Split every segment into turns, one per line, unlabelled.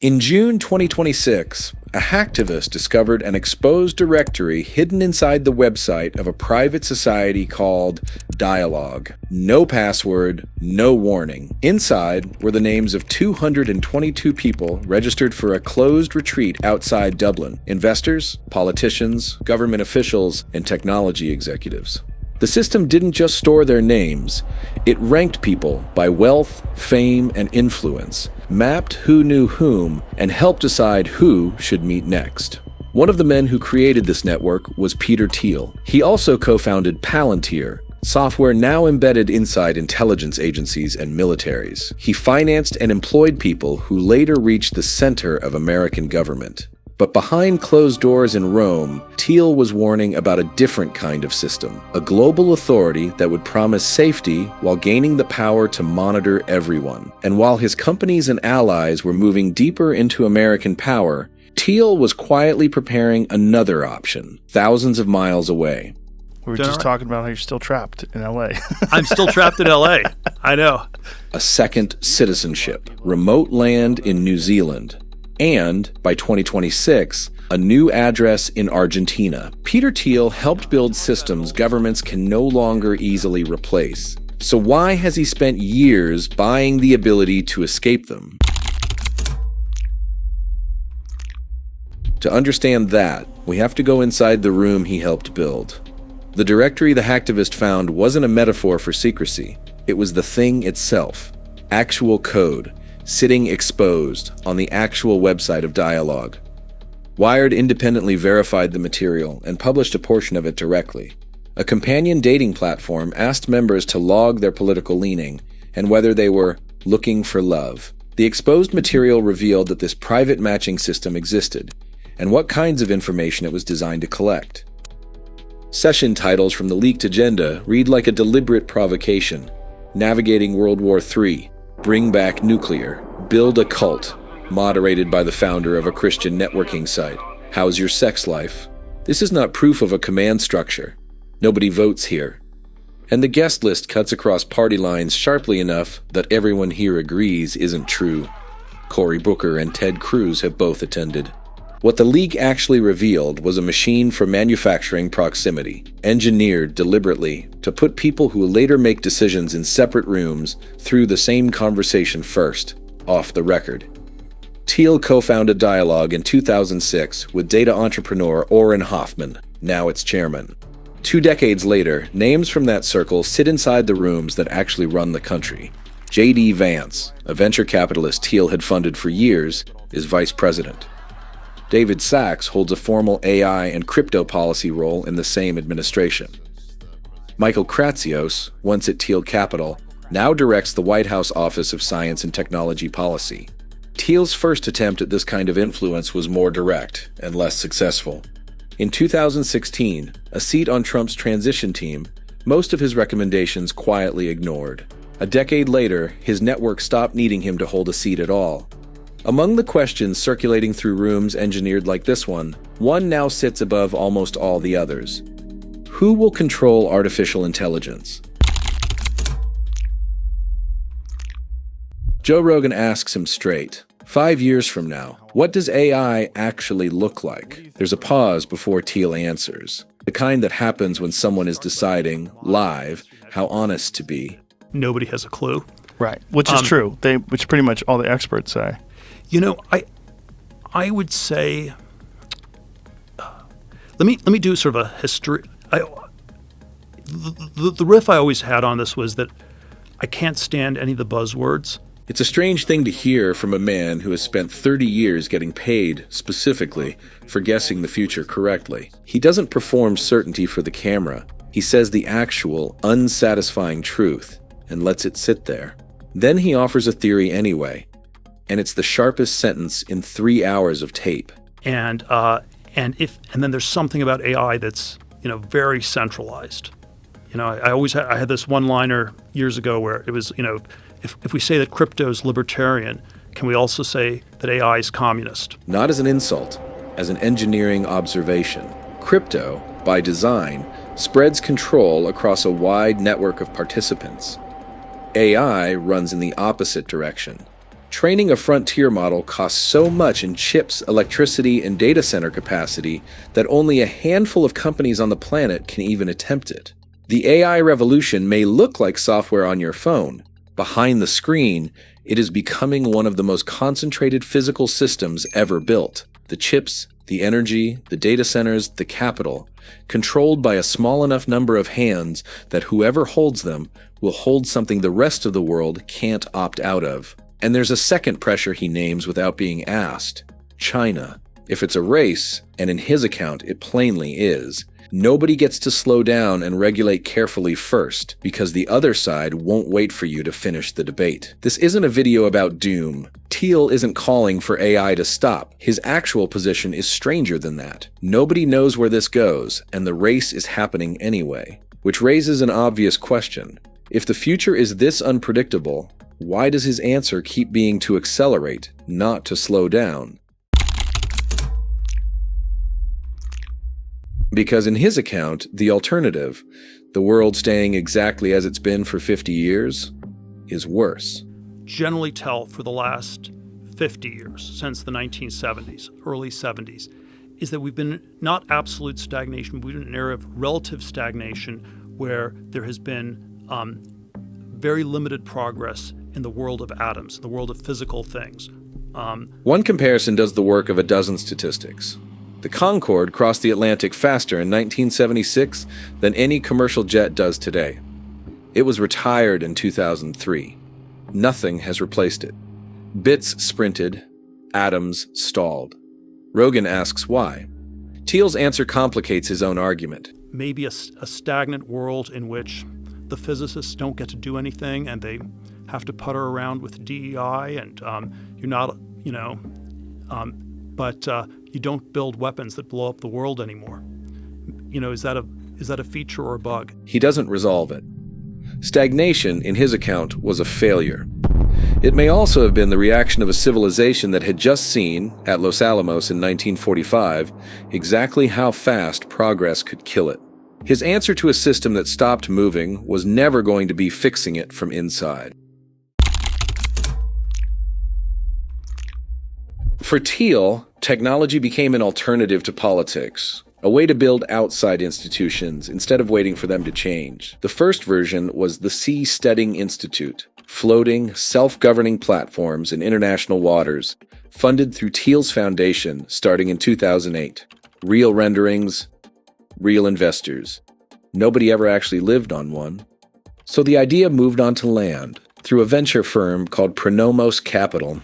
In June 2026, a hacktivist discovered an exposed directory hidden inside the website of a private society called Dialog. No password, no warning. Inside were the names of 222 people registered for a closed retreat outside Dublin: investors, politicians, government officials, and technology executives. The system didn't just store their names, it ranked people by wealth, fame, and influence, mapped who knew whom, and helped decide who should meet next. One of the men who created this network was Peter Thiel. He also co-founded Palantir, software now embedded inside intelligence agencies and militaries. He financed and employed people who later reached the center of American government. But behind closed doors in Rome, Thiel was warning about a different kind of system, a global authority that would promise safety while gaining the power to monitor everyone. And while his companies and allies were moving deeper into American power, Thiel was quietly preparing another option, thousands of miles away.
We were just talking about how you're still trapped in L.A.
I'm still trapped in L.A. I know.
A second citizenship, remote land in New Zealand. And, by 2026, a new address in Argentina. Peter Thiel helped build systems governments can no longer easily replace. So why has he spent years buying the ability to escape them? To understand that, we have to go inside the room he helped build. The directory the hacktivist found wasn't a metaphor for secrecy. It was the thing itself. Actual code. Sitting exposed on the actual website of Dialog. Wired independently verified the material and published a portion of it directly. A companion dating platform asked members to log their political leaning and whether they were looking for love. The exposed material revealed that this private matching system existed and what kinds of information it was designed to collect. Session titles from the leaked agenda read like a deliberate provocation: Navigating World War III, Bring Back Nuclear, Build a Cult, moderated by the founder of a Christian networking site. How's your sex life? This is not proof of a command structure. Nobody votes here. And the guest list cuts across party lines sharply enough that everyone here agrees isn't true. Cory Booker and Ted Cruz have both attended. What the leak actually revealed was a machine for manufacturing proximity, engineered deliberately to put people who later make decisions in separate rooms through the same conversation first, off the record. Thiel co-founded Dialog in 2006 with data entrepreneur Orrin Hoffman, now its chairman. 2 decades later, names from that circle sit inside the rooms that actually run the country. J.D. Vance, a venture capitalist Thiel had funded for years, is vice president. David Sachs holds a formal AI and crypto policy role in the same administration. Michael Kratsios, once at Thiel Capital, now directs the White House Office of Science and Technology Policy. Thiel's first attempt at this kind of influence was more direct and less successful. In 2016, a seat on Trump's transition team, most of his recommendations quietly ignored. A decade later, his network stopped needing him to hold a seat at all. Among the questions circulating through rooms engineered like this one now sits above almost all the others. Who will control artificial intelligence? Joe Rogan asks him straight, 5 years from now, what does AI actually look like? There's a pause before Thiel answers, the kind that happens when someone is deciding, live, how honest to be.
Nobody has a clue.
Right, which is true, which pretty much all the experts say.
You know, I would say, let me do sort of a history. The riff I always had on this was that I can't stand any of the buzzwords.
It's a strange thing to hear from a man who has spent 30 years getting paid, specifically, for guessing the future correctly. He doesn't perform certainty for the camera. He says the actual, unsatisfying truth and lets it sit there. Then he offers a theory anyway. And it's the sharpest sentence in 3 hours of tape.
And then there's something about AI that's, very centralized. I had this one-liner years ago where it was, if we say that crypto is libertarian, can we also say that AI is communist?
Not as an insult, as an engineering observation. Crypto, by design, spreads control across a wide network of participants. AI runs in the opposite direction. Training a frontier model costs so much in chips, electricity, and data center capacity that only a handful of companies on the planet can even attempt it. The AI revolution may look like software on your phone. Behind the screen, it is becoming one of the most concentrated physical systems ever built. The chips, the energy, the data centers, the capital, controlled by a small enough number of hands that whoever holds them will hold something the rest of the world can't opt out of. And there's a second pressure he names without being asked: China. If it's a race, and in his account it plainly is, nobody gets to slow down and regulate carefully first, because the other side won't wait for you to finish the debate. This isn't a video about doom. Thiel isn't calling for AI to stop. His actual position is stranger than that. Nobody knows where this goes, and the race is happening anyway. Which raises an obvious question. If the future is this unpredictable, why does his answer keep being to accelerate, not to slow down? Because in his account, the alternative, the world staying exactly as it's been for 50 years, is worse.
Generally tell for the last 50 years, since the 1970s, early 70s, is that we've been not absolute stagnation, we've been in an era of relative stagnation where there has been very limited progress in the world of atoms, the world of physical things.
One comparison does the work of a dozen statistics. The Concorde crossed the Atlantic faster in 1976 than any commercial jet does today. It was retired in 2003. Nothing has replaced it. Bits sprinted, atoms stalled. Rogan asks why. Thiel's answer complicates his own argument.
Maybe a stagnant world in which the physicists don't get to do anything and they have to putter around with DEI, and you're not, but you don't build weapons that blow up the world anymore. Is that a feature or a bug?
He doesn't resolve it. Stagnation, in his account, was a failure. It may also have been the reaction of a civilization that had just seen, at Los Alamos in 1945, exactly how fast progress could kill it. His answer to a system that stopped moving was never going to be fixing it from inside. For Thiel, technology became an alternative to politics, a way to build outside institutions instead of waiting for them to change. The first version was the Seasteading Institute, floating, self-governing platforms in international waters, funded through Thiel's foundation starting in 2008. Real renderings, real investors. Nobody ever actually lived on one. So the idea moved onto land through a venture firm called Pronomos Capital.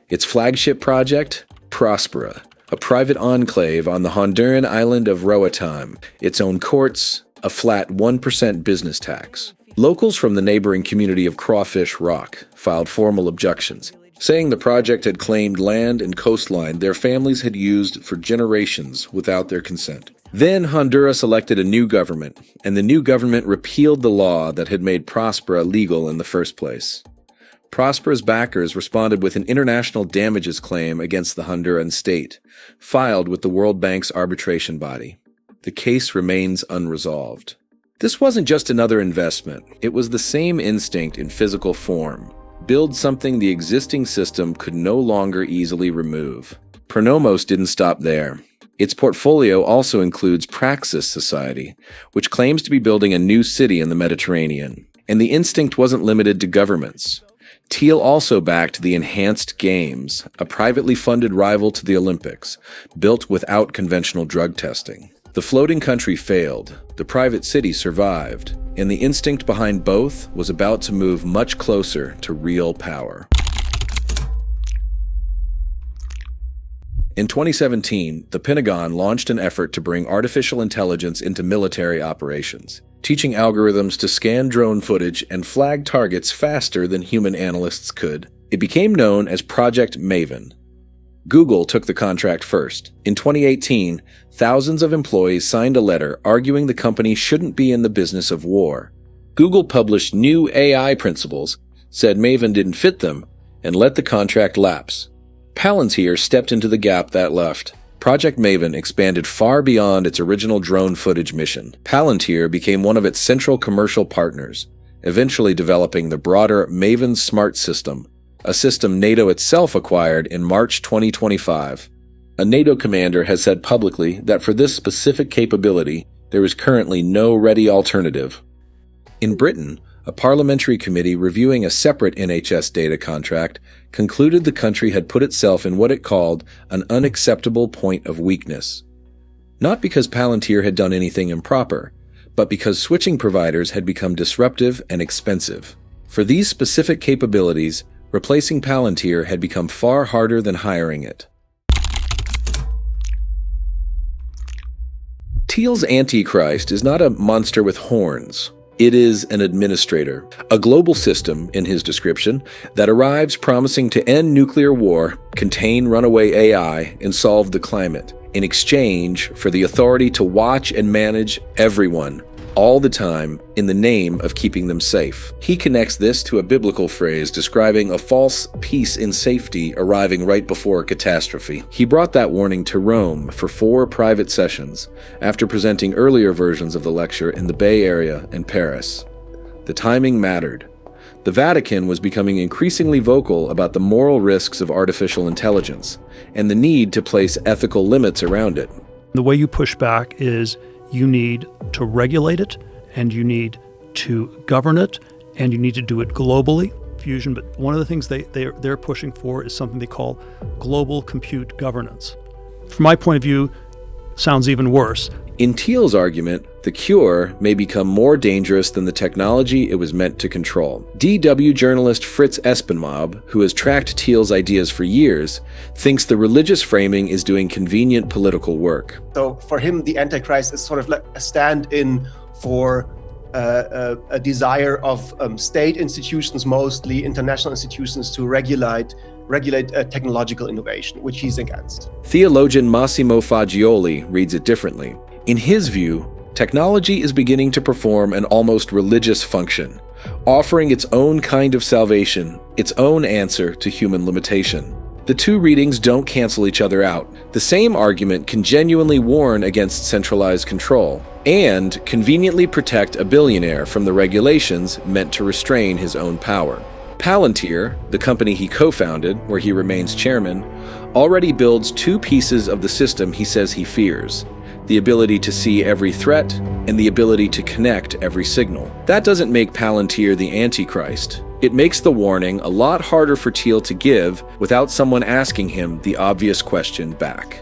Its flagship project, Prospera, a private enclave on the Honduran island of Roatan, its own courts, a flat 1% business tax. Locals from the neighboring community of Crawfish Rock filed formal objections, saying the project had claimed land and coastline their families had used for generations without their consent. Then Honduras elected a new government, and the new government repealed the law that had made Prospera legal in the first place. Prospera's backers responded with an international damages claim against the Honduran state, filed with the World Bank's arbitration body. The case remains unresolved. This wasn't just another investment. It was the same instinct in physical form. Build something the existing system could no longer easily remove. Pronomos didn't stop there. Its portfolio also includes Praxis Society, which claims to be building a new city in the Mediterranean. And the instinct wasn't limited to governments. Thiel also backed the Enhanced Games, a privately funded rival to the Olympics, built without conventional drug testing. The floating country failed, the private city survived, and the instinct behind both was about to move much closer to real power. In 2017, the Pentagon launched an effort to bring artificial intelligence into military operations, teaching algorithms to scan drone footage and flag targets faster than human analysts could. It became known as Project Maven. Google took the contract first. In 2018, thousands of employees signed a letter arguing the company shouldn't be in the business of war. Google published new AI principles, said Maven didn't fit them, and let the contract lapse. Palantir stepped into the gap that left. Project Maven expanded far beyond its original drone footage mission. Palantir became one of its central commercial partners, eventually developing the broader Maven Smart System, a system NATO itself acquired in March 2025. A NATO commander has said publicly that for this specific capability, there is currently no ready alternative. In Britain, a parliamentary committee reviewing a separate NHS data contract concluded the country had put itself in what it called an unacceptable point of weakness. Not because Palantir had done anything improper, but because switching providers had become disruptive and expensive. For these specific capabilities, replacing Palantir had become far harder than hiring it. Thiel's Antichrist is not a monster with horns. It is an administrator, a global system, in his description, that arrives promising to end nuclear war, contain runaway AI, and solve the climate, in exchange for the authority to watch and manage everyone, all the time, in the name of keeping them safe. He connects this to a biblical phrase describing a false peace in safety arriving right before a catastrophe. He brought that warning to Rome for 4 private sessions, after presenting earlier versions of the lecture in the Bay Area and Paris. The timing mattered. The Vatican was becoming increasingly vocal about the moral risks of artificial intelligence, and the need to place ethical limits around it.
The way you push back is you need to regulate it, and you need to govern it, and you need to do it globally. Fusion, but one of the things they're pushing for is something they call global compute governance. From my point of view, sounds even worse.
In Thiel's argument, the cure may become more dangerous than the technology it was meant to control. DW journalist Fritz Espenmob, who has tracked Thiel's ideas for years, thinks the religious framing is doing convenient political work.
So for him, the Antichrist is sort of like a stand-in for a desire of state institutions, mostly international institutions, to regulate technological innovation, which he's against.
Theologian Massimo Fagioli reads it differently. In his view, technology is beginning to perform an almost religious function, offering its own kind of salvation, its own answer to human limitation. The two readings don't cancel each other out. The same argument can genuinely warn against centralized control and conveniently protect a billionaire from the regulations meant to restrain his own power. Palantir, the company he co-founded, where he remains chairman, already builds 2 pieces of the system he says he fears: the ability to see every threat and the ability to connect every signal. That doesn't make Palantir the Antichrist. It makes the warning a lot harder for Thiel to give without someone asking him the obvious question back.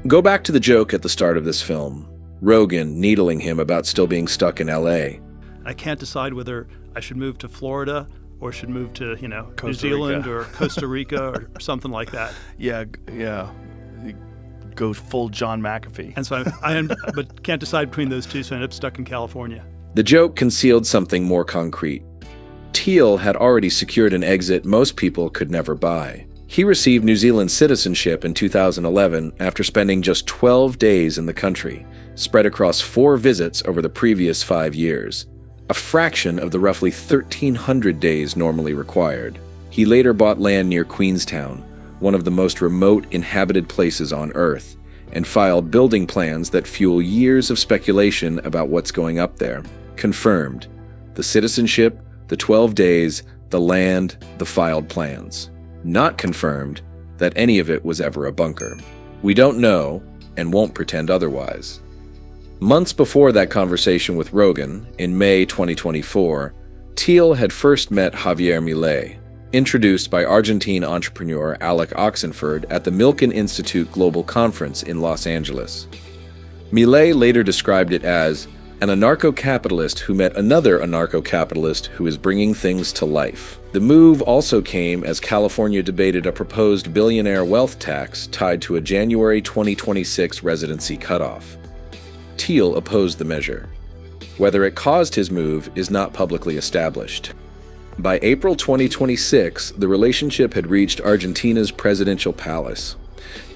Go back to the joke at the start of this film. Rogan needling him about still being stuck in LA.
I can't decide whether I should move to Florida or should move to, New Zealand or Costa Rica or something like that.
Yeah. You go full John McAfee.
And so but can't decide between those two, so I end up stuck in California.
The joke concealed something more concrete. Thiel had already secured an exit most people could never buy. He received New Zealand citizenship in 2011 after spending just 12 days in the country, spread across 4 visits over the previous 5 years, a fraction of the roughly 1,300 days normally required. He later bought land near Queenstown, one of the most remote inhabited places on Earth, and filed building plans that fuel years of speculation about what's going up there. Confirmed: the citizenship, the 12 days, the land, the filed plans. Not confirmed that any of it was ever a bunker. We don't know, and won't pretend otherwise. Months before that conversation with Rogan, in May 2024, Thiel had first met Javier Milei, introduced by Argentine entrepreneur Alec Oxenford at the Milken Institute Global Conference in Los Angeles. Milei later described it as an anarcho-capitalist who met another anarcho-capitalist who is bringing things to life. The move also came as California debated a proposed billionaire wealth tax tied to a January 2026 residency cutoff. Thiel opposed the measure. Whether it caused his move is not publicly established. By April 2026, the relationship had reached Argentina's presidential palace.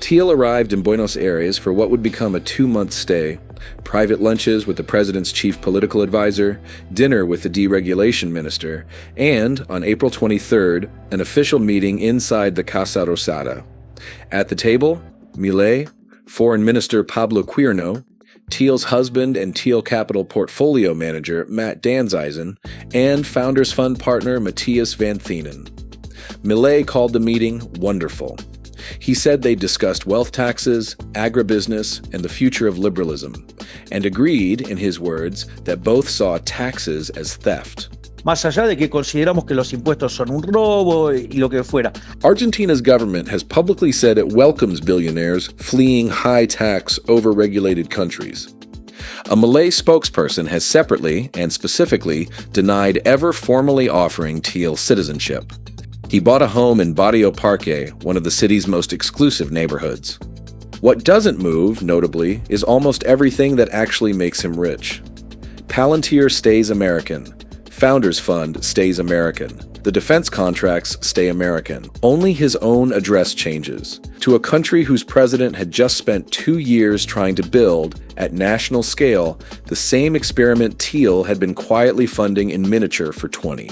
Thiel arrived in Buenos Aires for what would become a 2-month stay, private lunches with the president's chief political advisor, dinner with the deregulation minister, and, on April 23rd, an official meeting inside the Casa Rosada. At the table, Milei, Foreign Minister Pablo Quirno, Thiel's husband and Thiel Capital portfolio manager Matt Danzeisen, and Founders Fund partner Matthias Van Thienen. Millet called the meeting wonderful. He said they discussed wealth taxes, agribusiness, and the future of liberalism, and agreed, in his words, that both saw taxes as theft.
Más allá de que consideramos que los impuestos son un robo y lo que fuera.
Argentina's government has publicly said it welcomes billionaires fleeing high-tax, over-regulated countries. A Malay spokesperson has separately and specifically denied ever formally offering Thiel citizenship. He bought a home in Barrio Parque, one of the city's most exclusive neighborhoods. What doesn't move, notably, is almost everything that actually makes him rich. Palantir stays American. Founders Fund stays American. The defense contracts stay American. Only his own address changes to a country whose president had just spent 2 years trying to build, at national scale, the same experiment Thiel had been quietly funding in miniature for 20.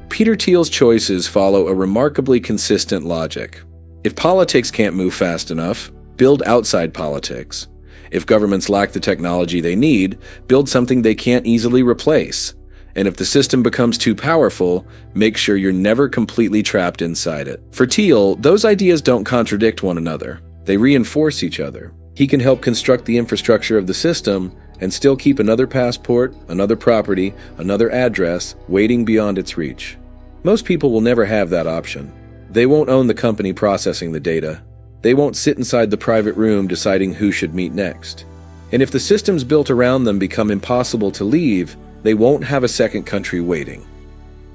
Peter Thiel's choices follow a remarkably consistent logic. If politics can't move fast enough, build outside politics. If governments lack the technology they need, build something they can't easily replace. And if the system becomes too powerful, make sure you're never completely trapped inside it. For Thiel, those ideas don't contradict one another. They reinforce each other. He can help construct the infrastructure of the system and still keep another passport, another property, another address waiting beyond its reach. Most people will never have that option. They won't own the company processing the data. They won't sit inside the private room deciding who should meet next. And if the systems built around them become impossible to leave, they won't have a second country waiting.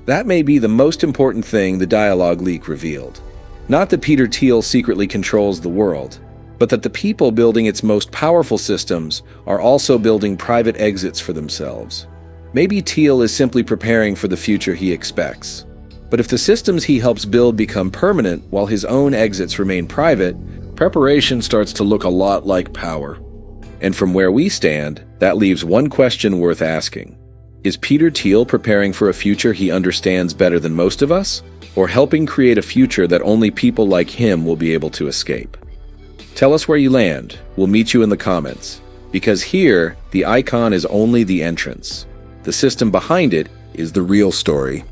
That may be the most important thing the Dialog leak revealed. Not that Peter Thiel secretly controls the world, but that the people building its most powerful systems are also building private exits for themselves. Maybe Thiel is simply preparing for the future he expects. But if the systems he helps build become permanent while his own exits remain private, preparation starts to look a lot like power. And from where we stand, that leaves one question worth asking. Is Peter Thiel preparing for a future he understands better than most of us, or helping create a future that only people like him will be able to escape? Tell us where you land. We'll meet you in the comments. Because here, the icon is only the entrance. The system behind it is the real story.